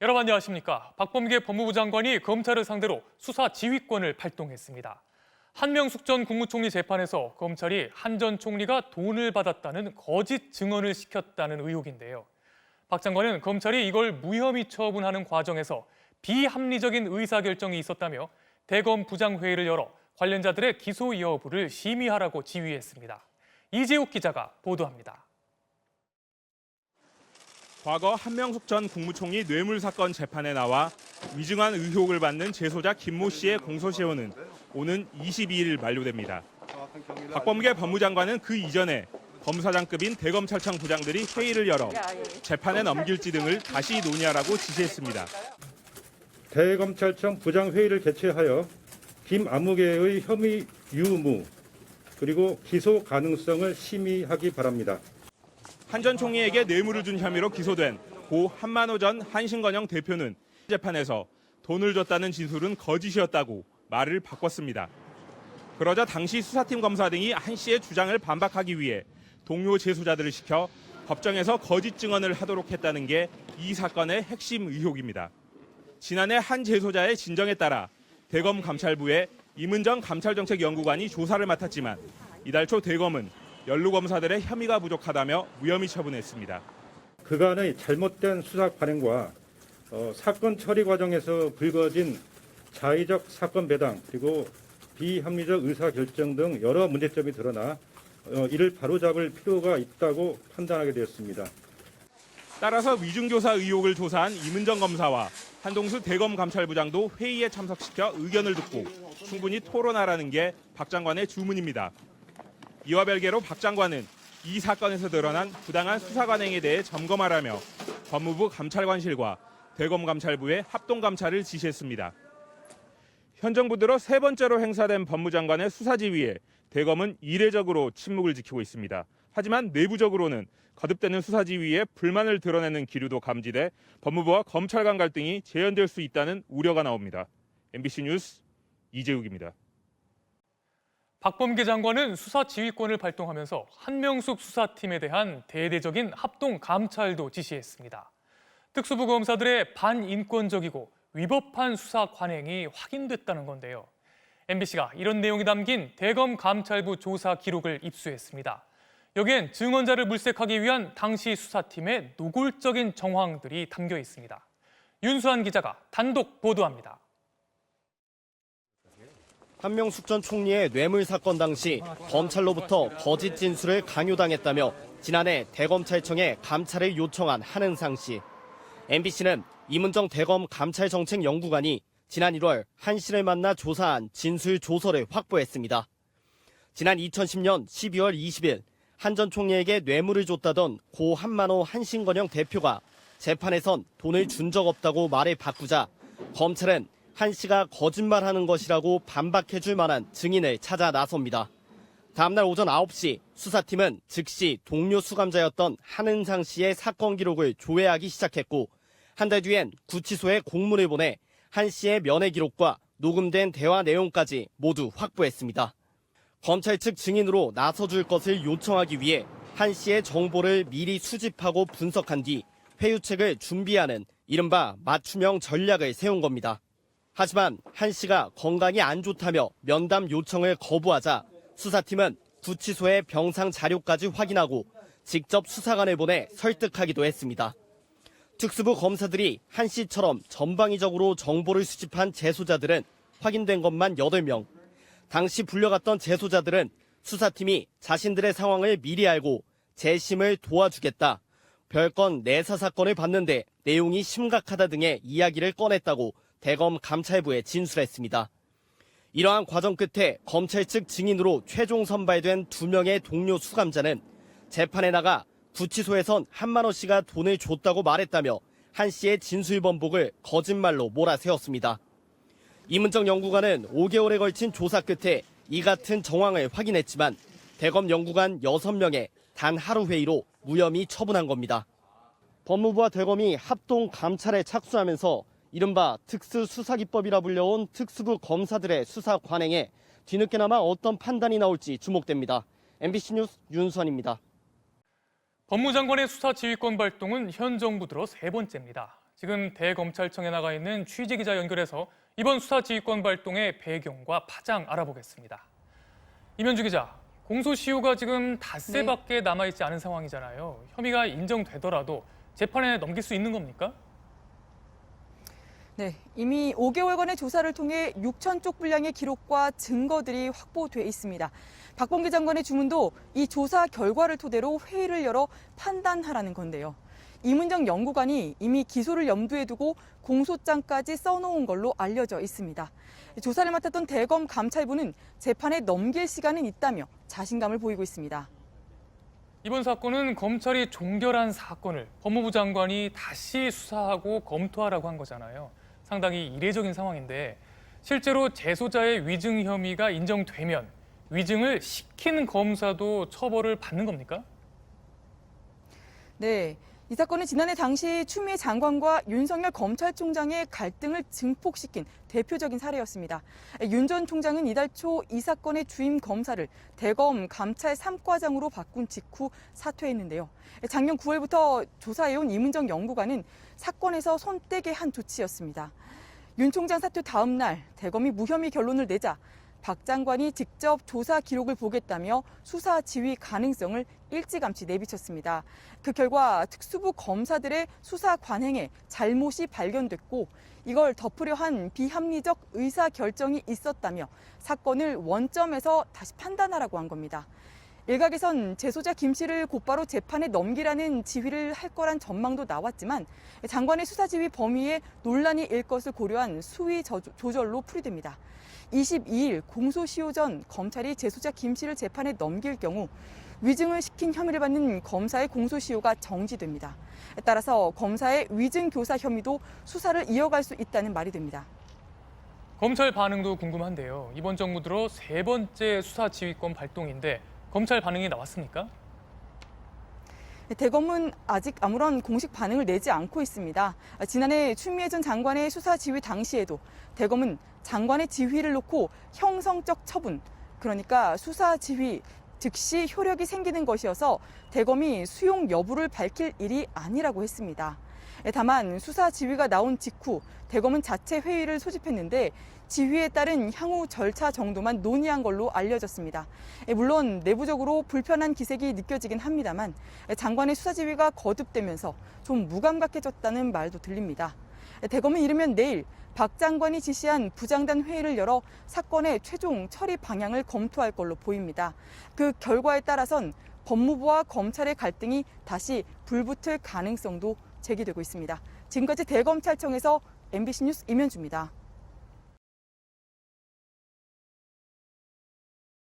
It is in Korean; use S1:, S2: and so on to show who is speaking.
S1: 여러분 안녕하십니까. 박범계 법무부 장관이 검찰을 상대로 수사 지휘권을 발동했습니다. 한명숙 전 국무총리 재판에서 검찰이 한 전 총리가 돈을 받았다는 거짓 증언을 시켰다는 의혹인데요. 박 장관은 검찰이 이걸 무혐의 처분하는 과정에서 비합리적인 의사결정이 있었다며 대검 부장회의를 열어 관련자들의 기소 여부를 심의하라고 지휘했습니다. 이재욱 기자가 보도합니다.
S2: 과거 한명숙 전 국무총리 뇌물 사건 재판에 나와 위증한 의혹을 받는 재소자 김모 씨의 공소시효는 오는 22일 만료됩니다. 박범계 법무장관은 그 이전에 검사장급인 대검찰청 부장들이 회의를 열어 재판에 넘길지 등을 다시 논의하라고 지시했습니다.
S3: 대검찰청 부장회의를 개최하여 김아무개의 혐의 유무 그리고 기소 가능성을 심의하기 바랍니다.
S2: 한 전 총리에게 뇌물을 준 혐의로 기소된 고 한만호 전 한신건영 대표는 재판에서 돈을 줬다는 진술은 거짓이었다고 말을 바꿨습니다. 그러자 당시 수사팀 검사 등이 한 씨의 주장을 반박하기 위해 동료 재소자들을 시켜 법정에서 거짓 증언을 하도록 했다는 게 이 사건의 핵심 의혹입니다. 지난해 한 재소자의 진정에 따라 대검 감찰부의 임은정 감찰정책연구관이 조사를 맡았지만 이달 초 대검은 연루검사들의 혐의가 부족하다며 무혐의 처분했습니다.
S3: 그간의 잘못된 수사 관행과 사건 처리 과정에서 불거진 자의적 사건 배당 그리고 비합리적 의사결정 등 여러 문제점이 드러나 이를 바로잡을 필요가 있다고 판단하게 되었습니다.
S2: 따라서 위중교사 의혹을 조사한 임은정 검사와 한동수 대검 감찰부장도 회의에 참석시켜 의견을 듣고 충분히 토론하라는 게 박 장관의 주문입니다. 이와 별개로 박 장관은 이 사건에서 드러난 부당한 수사 관행에 대해 점검하라며 법무부 감찰관실과 대검 감찰부의 합동 감찰을 지시했습니다. 현 정부 들어 세 번째로 행사된 법무장관의 수사 지휘에 대검은 이례적으로 침묵을 지키고 있습니다. 하지만 내부적으로는 거듭되는 수사 지휘에 불만을 드러내는 기류도 감지돼 법무부와 검찰 간 갈등이 재현될 수 있다는 우려가 나옵니다. MBC 뉴스 이재욱입니다.
S1: 박범계 장관은 수사 지휘권을 발동하면서 한명숙 수사팀에 대한 대대적인 합동 감찰도 지시했습니다. 특수부 검사들의 반인권적이고 위법한 수사 관행이 확인됐다는 건데요. MBC가 이런 내용이 담긴 대검 감찰부 조사 기록을 입수했습니다. 여기엔 증언자를 물색하기 위한 당시 수사팀의 노골적인 정황들이 담겨 있습니다. 윤수환 기자가 단독 보도합니다.
S4: 한명숙 전 총리의 뇌물 사건 당시 검찰로부터 거짓 진술을 강요당했다며 지난해 대검찰청에 감찰을 요청한 한은상 씨. MBC는 임은정 대검 감찰정책연구관이 지난 1월 한 씨를 만나 조사한 진술 조서를 확보했습니다. 지난 2010년 12월 20일 한 전 총리에게 뇌물을 줬다던 고 한만호 한신건영 대표가 재판에선 돈을 준 적 없다고 말을 바꾸자 검찰은 한 씨가 거짓말하는 것이라고 반박해줄 만한 증인을 찾아 나섭니다. 다음날 오전 9시 수사팀은 즉시 동료 수감자였던 한은상 씨의 사건 기록을 조회하기 시작했고 한 달 뒤엔 구치소에 공문을 보내 한 씨의 면회 기록과 녹음된 대화 내용까지 모두 확보했습니다. 검찰 측 증인으로 나서줄 것을 요청하기 위해 한 씨의 정보를 미리 수집하고 분석한 뒤 회유책을 준비하는 이른바 맞춤형 전략을 세운 겁니다. 하지만 한 씨가 건강이 안 좋다며 면담 요청을 거부하자 수사팀은 구치소의 병상 자료까지 확인하고 직접 수사관을 보내 설득하기도 했습니다. 특수부 검사들이 한 씨처럼 전방위적으로 정보를 수집한 재소자들은 확인된 것만 8명. 당시 불려갔던 재소자들은 수사팀이 자신들의 상황을 미리 알고 재심을 도와주겠다. 별건 내사 사건을 봤는데 내용이 심각하다 등의 이야기를 꺼냈다고 대검 감찰부에 진술했습니다. 이러한 과정 끝에 검찰 측 증인으로 최종 선발된 2명의 동료 수감자는 재판에 나가 구치소에선 한만호 씨가 돈을 줬다고 말했다며 한 씨의 진술 번복을 거짓말로 몰아세웠습니다. 임은정 연구관은 5개월에 걸친 조사 끝에 이 같은 정황을 확인했지만 대검 연구관 6명의 단 하루 회의로 무혐의 처분한 겁니다. 법무부와 대검이 합동 감찰에 착수하면서 이른바 특수수사기법이라 불려온 특수부 검사들의 수사 관행에 뒤늦게나마 어떤 판단이 나올지 주목됩니다. MBC 뉴스 윤수환입니다.
S1: 법무장관의 수사 지휘권 발동은 현 정부 들어 세 번째입니다. 지금 대검찰청에 나가 있는 취재 기자 연결해서 이번 수사지휘권 발동의 배경과 파장 알아보겠습니다. 임현주 기자, 공소시효가 지금 닷새밖에 남아있지 않은 상황이잖아요. 혐의가 인정되더라도 재판에 넘길 수 있는 겁니까?
S5: 네, 이미 5개월간의 조사를 통해 6천 쪽 분량의 기록과 증거들이 확보돼 있습니다. 박범계 장관의 주문도 이 조사 결과를 토대로 회의를 열어 판단하라는 건데요. 이문정 연구관이 이미 기소를 염두에 두고 공소장까지 써놓은 걸로 알려져 있습니다. 조사를 맡았던 대검 감찰부는 재판에 넘길 시간은 있다며 자신감을 보이고 있습니다.
S1: 이번 사건은 검찰이 종결한 사건을 법무부 장관이 다시 수사하고 검토하라고 한 거잖아요. 상당히 이례적인 상황인데 실제로 재소자의 위증 혐의가 인정되면 위증을 시킨 검사도 처벌을 받는 겁니까?
S5: 네, 이 사건은 지난해 당시 추미애 장관과 윤석열 검찰총장의 갈등을 증폭시킨 대표적인 사례였습니다. 윤 전 총장은 이달 초 이 사건의 주임 검사를 대검 감찰 3과장으로 바꾼 직후 사퇴했는데요. 작년 9월부터 조사해온 이문정 연구관은 사건에서 손 떼게 한 조치였습니다. 윤 총장 사퇴 다음 날 대검이 무혐의 결론을 내자 박 장관이 직접 조사 기록을 보겠다며 수사 지휘 가능성을 일찌감치 내비쳤습니다. 그 결과 특수부 검사들의 수사 관행에 잘못이 발견됐고 이걸 덮으려 한 비합리적 의사 결정이 있었다며 사건을 원점에서 다시 판단하라고 한 겁니다. 일각에선 재소자 김 씨를 곧바로 재판에 넘기라는 지휘를 할 거란 전망도 나왔지만 장관의 수사 지휘 범위에 논란이 일 것을 고려한 수위 조절로 풀이됩니다. 22일 공소시효 전 검찰이 재소자 김 씨를 재판에 넘길 경우 위증을 시킨 혐의를 받는 검사의 공소시효가 정지됩니다. 따라서 검사의 위증 교사 혐의도 수사를 이어갈 수 있다는 말이 됩니다.
S1: 검찰 반응도 궁금한데요. 이번 정부 들어 세 번째 수사지휘권 발동인데 검찰 반응이 나왔습니까?
S5: 대검은 아직 아무런 공식 반응을 내지 않고 있습니다. 지난해 추미애 전 장관의 수사 지휘 당시에도 대검은 장관의 지휘를 놓고 형성적 처분, 그러니까 수사 지휘 즉시 효력이 생기는 것이어서 대검이 수용 여부를 밝힐 일이 아니라고 했습니다. 다만 수사 지휘가 나온 직후 대검은 자체 회의를 소집했는데 지휘에 따른 향후 절차 정도만 논의한 걸로 알려졌습니다. 물론 내부적으로 불편한 기색이 느껴지긴 합니다만 장관의 수사 지휘가 거듭되면서 좀 무감각해졌다는 말도 들립니다. 대검은 이르면 내일 박 장관이 지시한 부장단 회의를 열어 사건의 최종 처리 방향을 검토할 걸로 보입니다. 그 결과에 따라선 법무부와 검찰의 갈등이 다시 불붙을 가능성도 제기되고 있습니다. 지금까지 대검찰청에서 MBC 뉴스 임현주입니다.